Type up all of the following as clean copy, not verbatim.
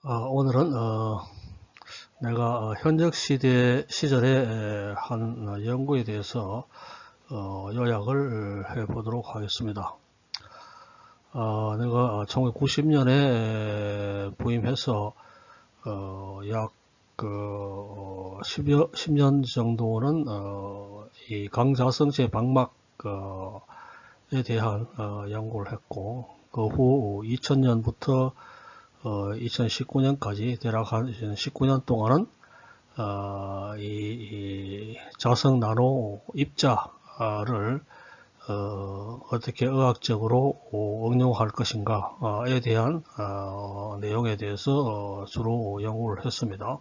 오늘은 내가 현역 시절의 한 연구에 대해서 요약을 해보도록 하겠습니다. 내가 1990년에 부임해서 약 10년 정도는 이 강자성체 방막에 대한 연구를 했고, 그 후 2000년부터 2019년까지 대략 한 19년 동안은 이 자석 나노 입자를 어떻게 의학적으로 응용할 것인가에 대한 내용에 대해서 주로 연구를 했습니다.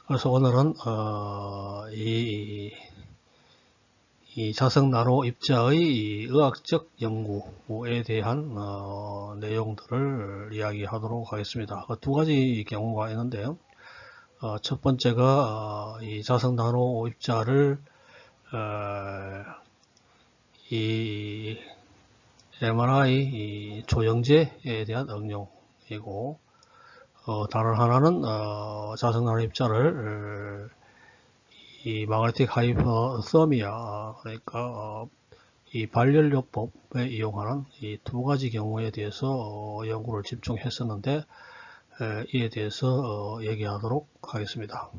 그래서 오늘은 이 자석 나노 입자의 의학적 연구에 대한 내용들을 이야기하도록 하겠습니다. 두 가지 경우가 있는데요. 첫 번째가 이 자석 나노 입자를 이 MRI 조영제에 대한 응용이고, 다른 하나는 자석 나노 입자를 이 마그네틱 하이퍼서미아, 그러니까 이 발열요법에 이용하는 이 두 가지 경우에 대해서 연구를 집중했었는데, 이에 대해서 얘기하도록 하겠습니다.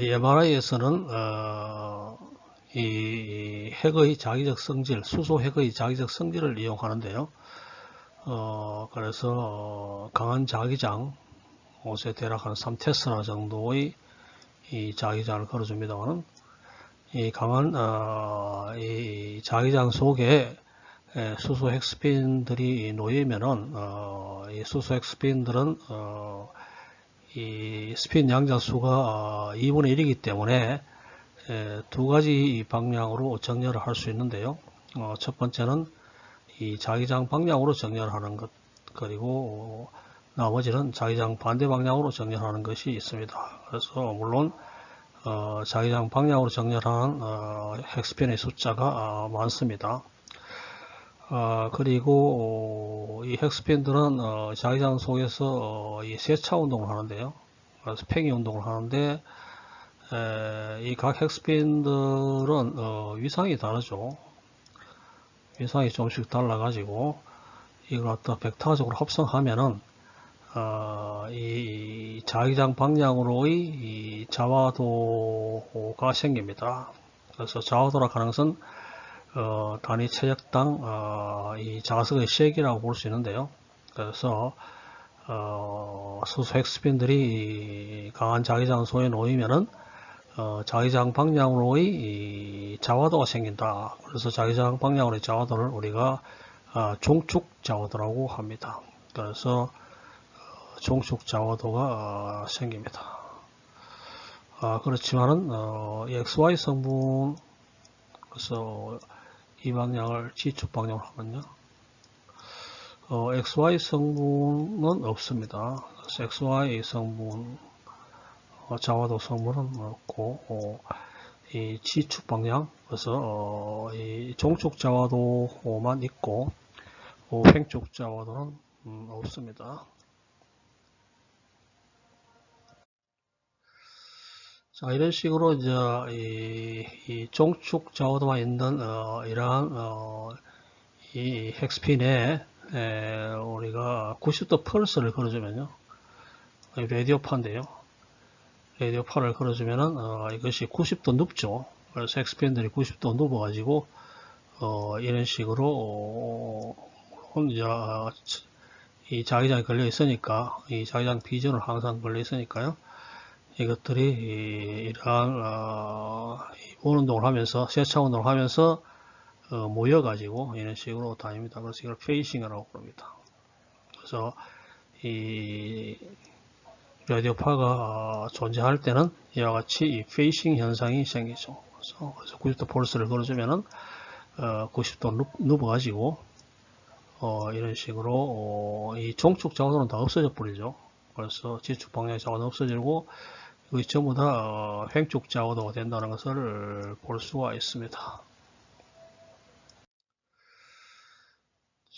이 MRI에서는 이 핵의 자기적 성질, 수소 핵의 자기적 성질을 이용하는데요. 그래서 강한 자기장, 옷에 대략 한 3테스라 정도의 이 자기장을 걸어줍니다만은, 이 강한 이 자기장 속에 수소 핵스핀들이 놓이면은 이 수소 핵스핀들은 이 스핀 양자수가 2분의 1이기 때문에 두 가지 방향으로 정렬을 할 수 있는데요. 첫 번째는 이 자기장 방향으로 정렬하는 것, 그리고 나머지는 자기장 반대 방향으로 정렬하는 것이 있습니다. 그래서 물론 자기장 방향으로 정렬하는 핵스핀의 숫자가 많습니다. 그리고 이 핵스핀들은 자기장 속에서 이 세차 운동을 하는데요. 그래서 팽이 운동을 하는데, 이 각 핵스핀들은 위상이 다르죠. 위상이 조금씩 달라가지고 이걸 갖다 벡터적으로 합성하면은 이 자기장 방향으로의 이 자화도가 생깁니다. 그래서 자화도라 하는 것은 단위 체적당 이 자석의 색이라고 볼 수 있는데요. 그래서 수소 핵스핀들이 강한 자기장 속에 놓이면은 자기장 방향으로의 이 자화도가 생긴다. 그래서 자기장 방향으로의 자화도를 우리가 종축 자화도라고 합니다. 그래서 종축 자화도가 생깁니다. 그렇지만은 이 XY 성분, 그래서 이 방향을 G축 방향으로 하면요, XY 성분은 없습니다. 그래서 XY 성분, 자화도 성분은 없고, 이 G축 방향, 그래서 이 종축 자화도만 있고, 횡축 자화도는 없습니다. 자, 이런 식으로 이제 이 종축 자화도만 있는 이러한 이 핵스핀에 우리가 90도 펄스를 걸어주면요, 라디오파인데요. 라디오파를 걸어주면은 이것이 90도 눕죠. 그래서 핵스핀들이 90도 눕어가지고 이런 식으로 이제 이 자기장이 걸려 있으니까, 이 자기장 비전을 항상 걸려 있으니까요, 이것들이 이러한 원운동을 하면서, 세차 운동을 하면서 모여가지고 이런 식으로 다닙니다. 그래서 이걸 페이싱이라고 부릅니다. 그래서 이 라디오파가 존재할 때는 이와 같이 이 페이싱 현상이 생기죠. 그래서 90도 폴스를 걸어주면은 90도 눕어가지고 이런 식으로 이 종축 자화도는 다 없어져 버리죠. 그래서 지축 방향의 자화도 없어지고 이것이 전부 다 횡축 자화도가 된다는 것을 볼 수가 있습니다.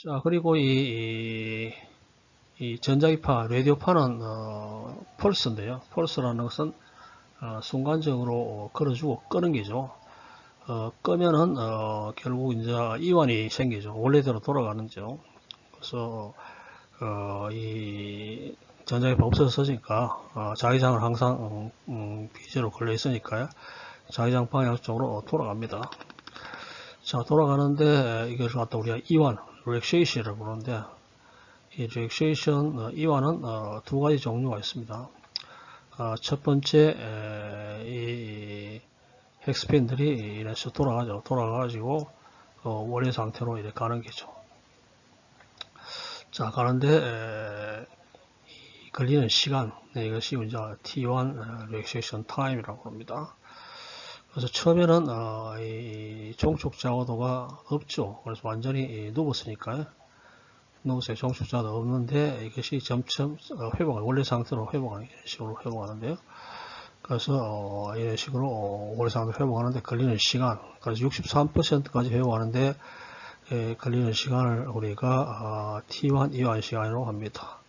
자, 그리고 이 전자기파, 라디오파는 펄스인데요. 펄스라는 것은 순간적으로 걸어주고 끄는 게죠. 끄면은 결국 이제 이완이 생기죠. 원래대로 돌아가는죠. 그래서 이 전자기파 없어졌으니까 자기장을 항상 비제로 걸려 있으니까요. 자기장 방향 쪽으로 돌아갑니다. 자, 돌아가는데 이걸 갖다 우리가 이완, 렉쉐이션이라고 부르는데, 이 렉쉐이션 이완은 두 가지 종류가 있습니다. 첫 번째 이 핵스핀들이 이런 식으로 돌아가죠. 돌아가가지고 원래 상태로 이렇게 가는 게죠. 자, 가는데 걸리는 시간, 이것이 이제 T1 렉쉐이션 타임이라고 합니다. 그래서 처음에는 이 종축 자고도가 없죠. 그래서 완전히 누웠으니까요. 누워서 종축 자도 없는데 이것이 점점 원래 상태로 회복하는 이런 식으로 회복하는데요. 그래서 이런 식으로 원래 상태로 회복하는데 걸리는 시간, 그래서 63%까지 회복하는데 걸리는 시간을 우리가 T1 이완 시간이라고 합니다.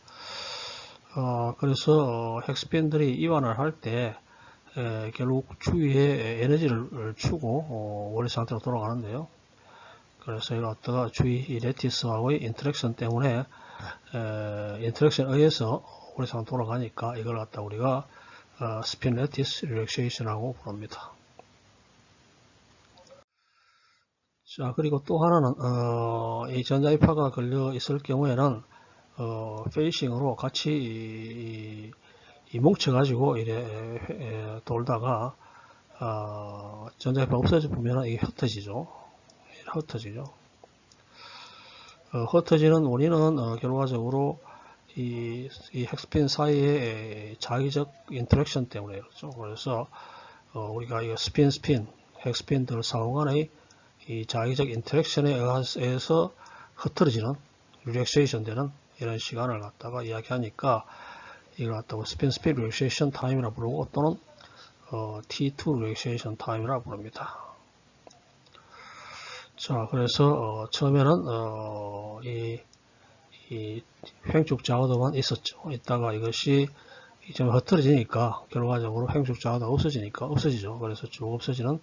그래서 핵스핀들이 이완을 할 때 결국 주위에 에너지를 주고 원래 상태로 돌아가는데요. 그래서 이거 갖다가 주위 레티스하고의 인터랙션 때문에 인터랙션에 의해서 원래 상태로 돌아가니까 이걸 갖다 우리가 스핀 레티스 릴렉세이션이라고 부릅니다. 자, 그리고 또 하나는 이 전자기파가 걸려 있을 경우에는 페이싱으로 같이 뭉쳐가지고 이래 돌다가 전자기파 없어져 보면 이게 흩어지죠. 흩어지죠. 흩어지는 원인은 결과적으로 이 핵스핀 사이의 자기적 인터랙션 때문에 그렇죠. 그래서 우리가 이 스핀, 핵스핀들 사이간의 이 자기적 인터랙션에 의해서 흐트러지는 릴렉세이션 되는 이런 시간을 갖다가 이야기하니까 이걸 갖다가 스핀 릴렉세이션 타임이라 부르고 또는 T2 릴렉세이션 타임이라 부릅니다. 자, 그래서 처음에는 이 횡축 자고도만 있었죠. 이따가 이것이 좀 흐트러지니까 결과적으로 횡축 자고도가 없어지죠. 그래서 쭉 없어지는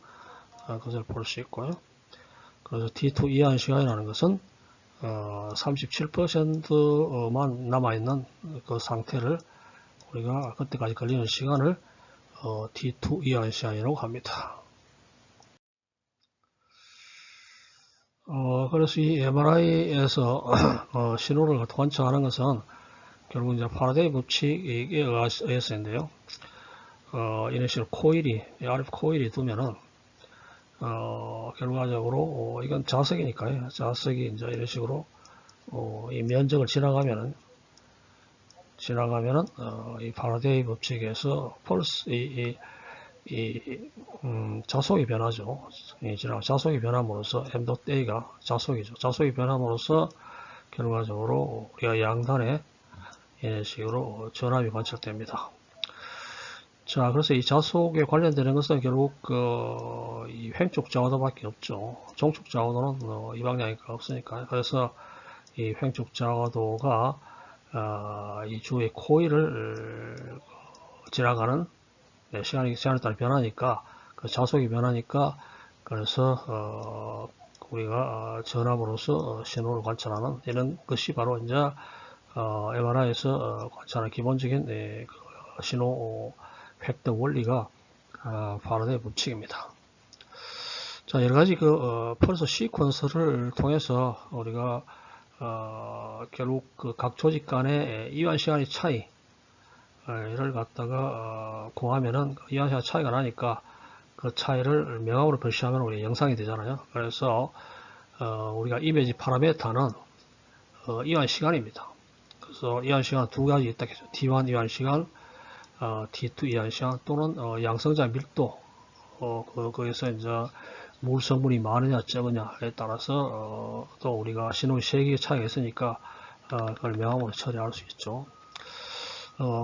것을 볼 수 있고요. 그래서 T2 이하의 시간이라는 것은 37%만 남아있는 그 상태를 우리가 그때까지 걸리는 시간을 T2 이하의 시간이라고 합니다. 그래서 이 MRI에서 신호를 관측하는 것은 결국 이제 파라데이 법칙에 의해서인데요. 이런 식으로 RF 코일이 두면은 결과적으로 이건 자석이니까요. 자석이 이제 이런 식으로 이 면적을 지나가면은 이 파라데이 법칙에서 펄스 자속이 변하죠. 자속이 변함으로써 m.a가 자속이죠. 자속이 변함으로써 결과적으로 우리가 양단에 이런 식으로 전압이 관찰됩니다. 자, 그래서 이 자속에 관련되는 것은 결국 이 횡축 자고도밖에 없죠. 종축 자고도는 이 방향이니까 없으니까. 그래서 이 횡축 자고도가 이 주의 코일을 지나가는 시간에 따라 변하니까 그 자속이 변하니까 그래서 우리가 전압으로서 신호를 관찰하는 이런 것이 바로 이제 MRI에서 관찰하는 기본적인 그 신호 획득 원리가 파라데이 법칙입니다. 자, 여러 가지 그 펄스 시퀀스를 통해서 우리가 결국 그 각 조직 간의 이완 시간의 차이 를 갖다가 구하면은 이완 시간 차이가 나니까 그 차이를 명암으로 표시하면 우리 영상이 되잖아요. 그래서 우리가 이미지 파라메타는 이완 시간입니다. 그래서 이완 시간 두 가지 있다 했죠. T1 이완 시간, T2 이완 시간 또는 양성자 밀도 거기서 이제 물 성분이 많으냐 적으냐에 따라서 또 우리가 신호의 세기의 차이가 있으니까 그걸 명암으로 처리할 수 있죠.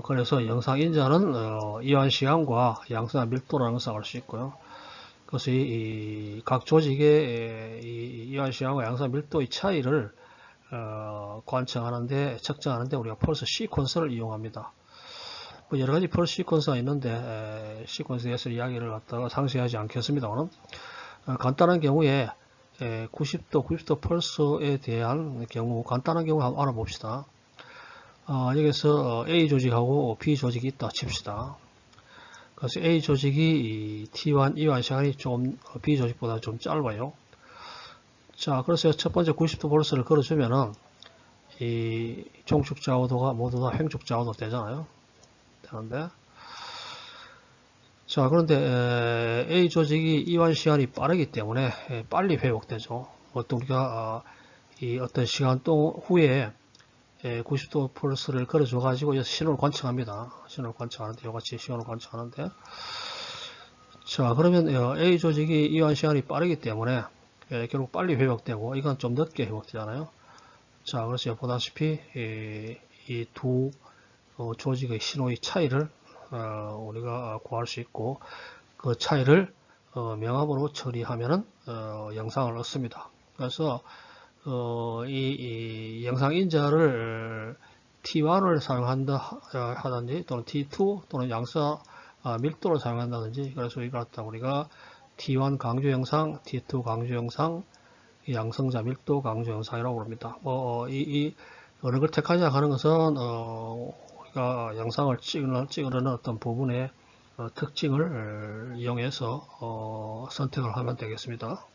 그래서 영상 인자는 이완 시간과 양성자 밀도라는 것을 알 수 있고요. 그래서 각 조직의 이완 시간과 양성자 밀도의 차이를 관측하는데, 측정하는데 우리가 펄스 시퀀서를 이용합니다. 뭐 여러 가지 펄스 시퀀서가 있는데 시퀀서에 대해서 이야기를 갖다가 상세하지 않겠습니다만, 간단한 경우에 90도 펄스에 대한 경우, 간단한 경우 한번 알아봅시다. 여기서 A 조직하고 B 조직이 있다 칩시다. 그래서 A 조직이 T1, E1 시간이 좀 B 조직보다 좀 짧아요. 자, 그래서 첫 번째 90도 펄스를 걸어주면은 이 종축 좌우도가 모두 다 횡축 좌우도 되잖아요. 되는데, 자, 그런데 A 조직이 이완 시간이 빠르기 때문에 빨리 회복되죠. 우리가 이 어떤 시간 후에 90도 펄스를 걸어줘 가지고 신호를 관측합니다. 신호를 관측하는데, 이같이 신호를 관측하는데, 자, 그러면 A 조직이 이완 시간이 빠르기 때문에 결국 빨리 회복되고, 이건 좀 늦게 회복되잖아요. 자, 그래서 보다시피 이 두 조직의 신호의 차이를 우리가 구할 수 있고, 그 차이를 명암으로 처리하면은 영상을 얻습니다. 그래서 이 영상 인자를 T1을 사용한다 하든지, 또는 T2 또는 양사 밀도를 사용한다든지, 그래서 이걸 갖다 우리가 T1 강조 영상, T2 강조 영상, 양성자 밀도 강조 영상이라고 부릅니다. 어느 걸 택하냐 하는 것은 우리가 영상을 찍으려는 어떤 부분의 특징을 이용해서 선택을 하면 되겠습니다.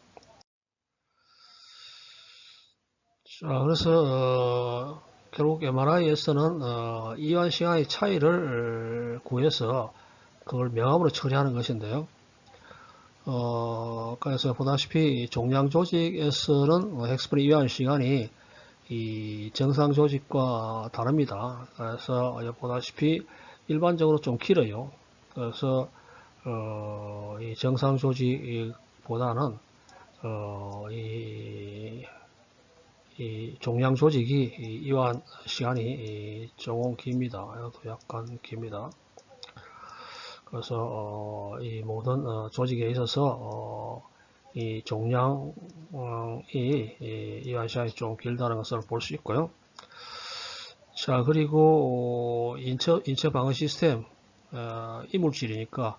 자, 그래서 결국 MRI에서는 이완 시간의 차이를 구해서 그걸 명암으로 처리하는 것인데요. 그래서 보다시피 종양 조직에서는 헥스프린 이완 시간이 이 정상 조직과 다릅니다. 그래서 보다시피 일반적으로 좀 길어요. 그래서 이 정상 조직보다는 이 종양 조직이 이완 시간이 조금 깁니다. 이것도 약간 깁니다. 그래서 이 모든 조직에 있어서 이 종양이 이완 시간이 좀 길다는 것을 볼 수 있고요. 자, 그리고 인체 방어 시스템, 이물질이니까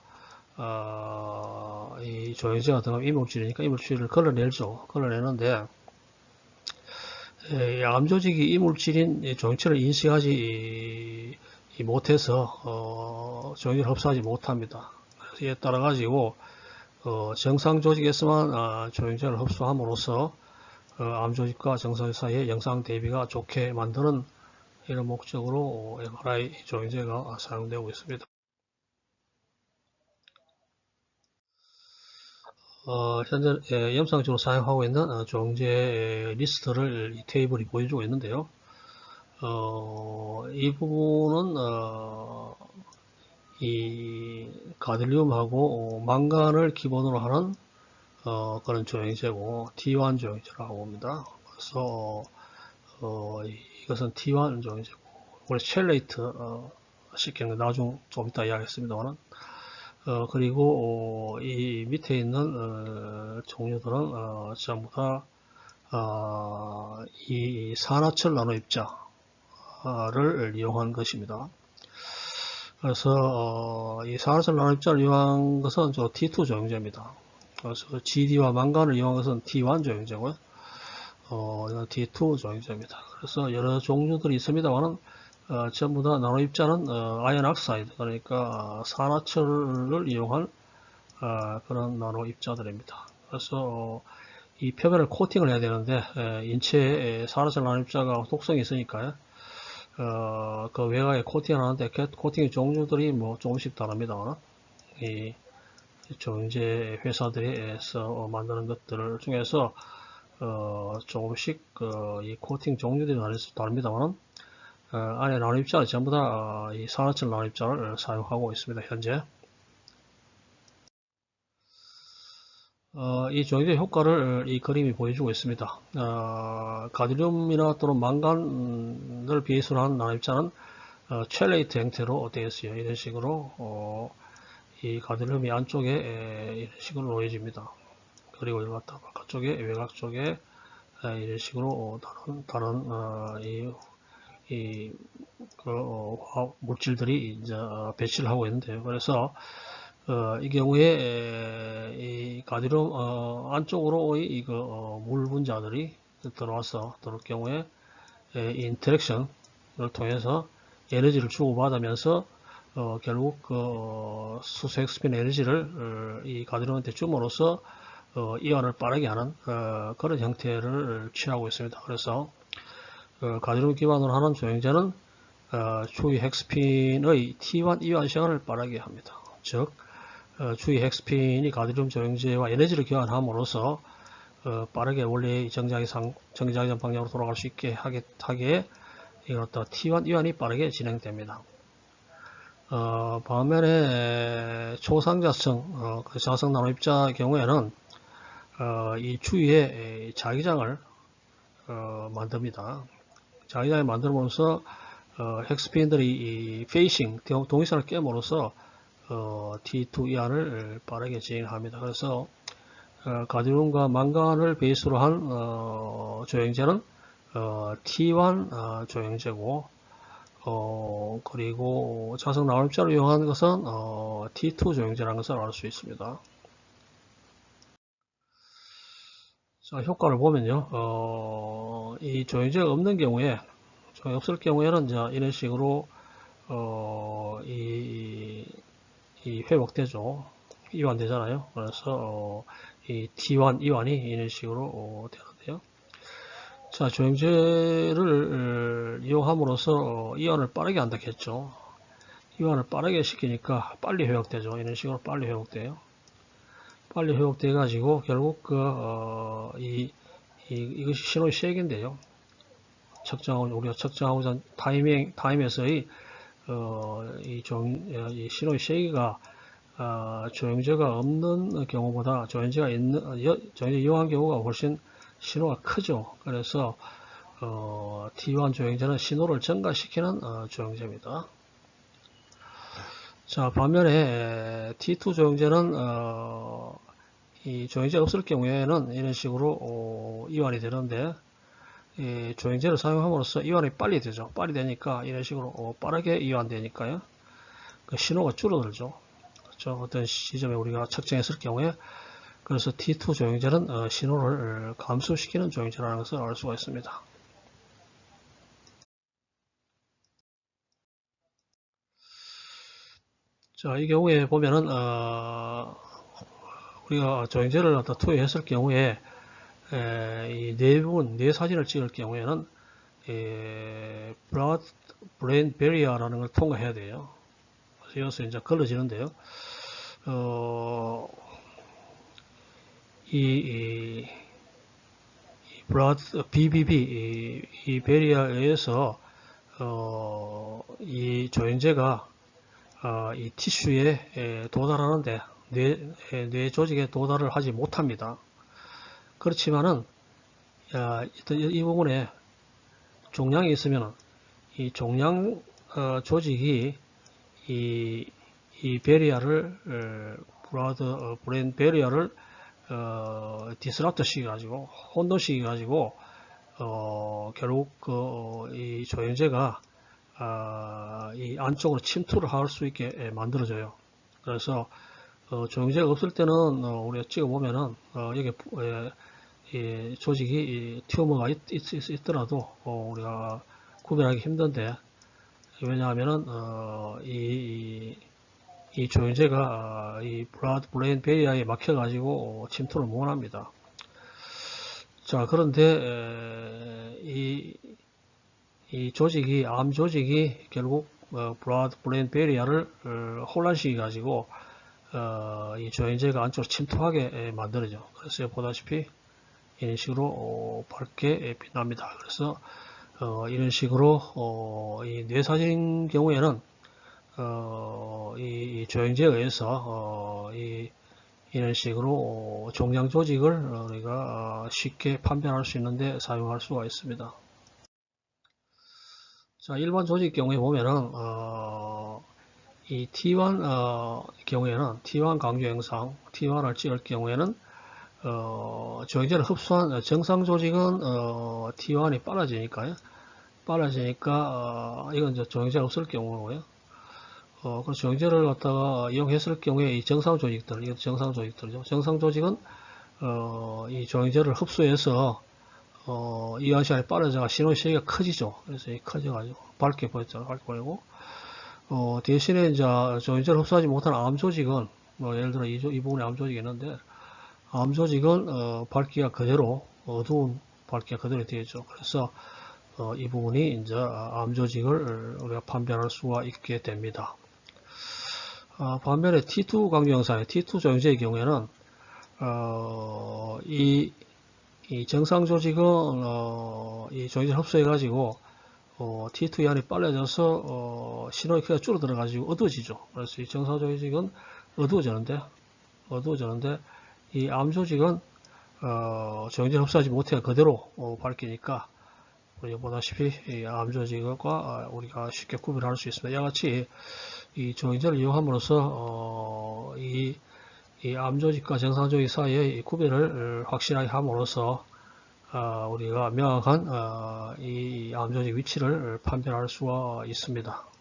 이 조영제 같은 거 이물질이니까 이물질을 걸러내죠. 걸러내는데 암 조직이 이물질인 조영체를 인식하지 못해서 조영제를 흡수하지 못합니다. 그래서 이에 따라 가지고 정상 조직에서만 조영제를 흡수함으로써 암 조직과 정상 사이의 영상 대비가 좋게 만드는 이런 목적으로 MRI 조영제가 사용되고 있습니다. 현재 염상적으로 사용하고 있는 조영제 리스트를 이 테이블이 보여주고 있는데요. 이 부분은 이 가들륨하고 망간을 기본으로 하는 그런 조영제고 T1 조영제라고 봅니다. 그래서 이것은 T1 조영제고, 원래 첼레이트 시키는 거 나중 좀 이따 이야기하겠습니다만, 그리고 이 밑에 있는 종류들은 전부 다 이 산화철 나노 입자를 이용한 것입니다. 그래서 이 산화철 나노 입자를 이용한 것은 T2 조영제입니다. 그래서 GD와 망간을 이용한 것은 T1 조영제고요. 이건 T2 조영제입니다. 그래서 여러 종류들이 있습니다만은 전부 다 나노 입자는 아연 악사이드, 그러니까 산화철을 이용한 그런 나노 입자들입니다. 그래서 이 표면을 코팅을 해야 되는데 인체에 산화철 나노 입자가 독성이 있으니까요. 그 외곽에 코팅을 하는데 그 코팅의 종류들이 뭐 조금씩 다릅니다. 이 조영제 회사들에서 만드는 것들 중에서 조금씩 이 코팅 종류들이 다릅니다만 안에 나노 입자는 전부 다 이 산화철 나노 입자를 사용하고 있습니다. 현재 이 조영제 효과를 이 그림이 보여주고 있습니다. 가드륨이나 또는 망간을 베이스로 한 나노 입자는 첼레이트 형태로 되어 있어요. 이런 식으로 이 가드륨이 안쪽에 이런 식으로 놓여집니다. 그리고 이걸 갖다 바깥쪽에 외곽 쪽에 이런 식으로 다른 화학 물질들이 이제 배치를 하고 있는데요. 그래서 이 경우에 이 가디룸 안쪽으로 물 분자들이 들어올 경우에 인터랙션을 통해서 에너지를 주고받으면서 결국 수소 헥스핀 에너지를 이 가디룸한테 줌으로써 이완을 빠르게 하는 그런 형태를 취하고 있습니다. 그래서 가디룸 기반으로 하는 조형제는 주위 헥스핀의 T1 이완 시간을 빠르게 합니다. 즉 주위 헥스핀이 가디룸 조형제와 에너지를 교환함으로써 빠르게 원래의 정자기장 방향으로 돌아갈 수 있게 하기에 이것 T1 이완이 빠르게 진행됩니다. 반면에 초상자성, 자성 나노입자 경우에는 이 주위에 자기장을 만듭니다. 자기장을 만들면서 헥스핀들이 이 페이싱 동위선을 깨므로써 T2 이완을 빠르게 진행합니다. 그래서 가디룸과 망간을 베이스로 한 조형제는 T1 조형제고 그리고 자석 나노입자를 이용한 것은 T2 조형제라는 것을 알 수 있습니다. 자, 효과를 보면요, 이 조형제가 없는 경우에, 없을 경우에는 이런 식으로 이 회복되죠. 이완되잖아요. 그래서 이 T1 이완이 이런 식으로 되는데요. 자, 조형제를 이용함으로써 이완을 빠르게 한다 했죠. 이완을 빠르게 시키니까 빨리 회복되죠. 이런 식으로 빨리 회복돼요. 빨리 회복돼 가지고 결국 이것이 신호의 쉐익인데요. 우리가 측정하고자 타임에서의 이 신호의 쉐이가 조형제가 없는 경우보다 조형제가 이용한 경우가 훨씬 신호가 크죠. 그래서 T1 조형제는 신호를 증가시키는 조형제입니다. 자, 반면에 T2 조형제는 이 조형제가 없을 경우에는 이런 식으로 이완이 되는데 이 조형제를 사용함으로써 이완이 빨리 되죠. 빨리 되니까 이런 식으로 빠르게 이완되니까요. 그 신호가 줄어들죠. 그렇죠? 어떤 시점에 우리가 측정했을 경우에 그래서 T2 조형제는 신호를 감소시키는 조형제라는 것을 알 수가 있습니다. 자, 이 경우에 보면은 우리가 조형제를 투여했을 경우에 이 네 사진을 찍을 경우에는 blood brain barrier라는 걸 통과해야 돼요. 그래서 이것을 이제 걸러지는데요. 이 blood BBB 이 베리어에 의해서 이 조형제가 이 티슈에 도달하는데 뇌 조직에 도달을 하지 못합니다. 그렇지만은 이 부분에 종양이 있으면 이 종양 조직이 이 베리어를 블러드 브레인 베리어를 디스럽터 시켜가지고 혼동시켜가지고 결국 이 조형제가 이 안쪽으로 침투를 할 수 있게 만들어져요. 그래서 조형제가 없을 때는 우리가 찍어보면은 여기 이 조직이 튜머가 있더라도 우리가 구별하기 힘든데 왜냐하면은 이 조형제가 이 블러드 브레인 베리어에 막혀가지고 침투를 못합니다. 자, 그런데 이 조직이 암 조직이 결국 블러드 브레인 베리어를 혼란시켜 가지고 이 조형제가 안쪽으로 침투하게 만들어져. 그래서 보다시피 이런 식으로 밝게 빛납니다. 그래서 이런 식으로 이 뇌사진 경우에는 이 조형제에 의해서 이런 식으로 종양 조직을 우리가 쉽게 판별할 수 있는데 사용할 수가 있습니다. 자, 일반 조직 경우에 보면은 이 T1 경우에는 T1 강조 영상 T1을 찍을 경우에는 조영제를 흡수한 정상 조직은 T1이 빨라지니까 이건 이제 조영제가 없을 경우고요. 그래서 조영제를 갖다가 이용했을 경우에 이 정상 조직들, 이것도 정상 조직들이죠. 정상 조직은 이 조영제를 흡수해서 이완 시간이 빨라져가 신호 시기가 커지죠. 그래서 이 커져가지고 밝게 보였잖아요. 밝게 보이고 대신에 이제 조영제를 흡수하지 못한 암 조직은 예를 들어 이 부분에 암 조직이 있는데 암 조직은 밝기가 그대로 어두운 밝기가 그대로 되어 있죠. 그래서 이 부분이 이제 암 조직을 우리가 판별할 수가 있게 됩니다. 반면에 T2 강조영상의 T2 조영제의 경우에는 이 정상 조직은 이 조영제를 흡수해가지고 T2 이안이 빨라져서 신호의 크기가 줄어들어가지고 어두워지죠. 그래서 이 정상 조직은 어두워지는데 이 암 조직은 조영제를 흡수하지 못해 그대로 밝히니까 우리가 보다시피 이 암 조직과 우리가 쉽게 구별할 수 있습니다. 이와 같이 이 조영제를 이용함으로써 이 암 조직과 정상 조직 사이의 구별을 확실하게 함으로써 우리가 명확한 이 암 조직 위치를 판별할 수가 있습니다.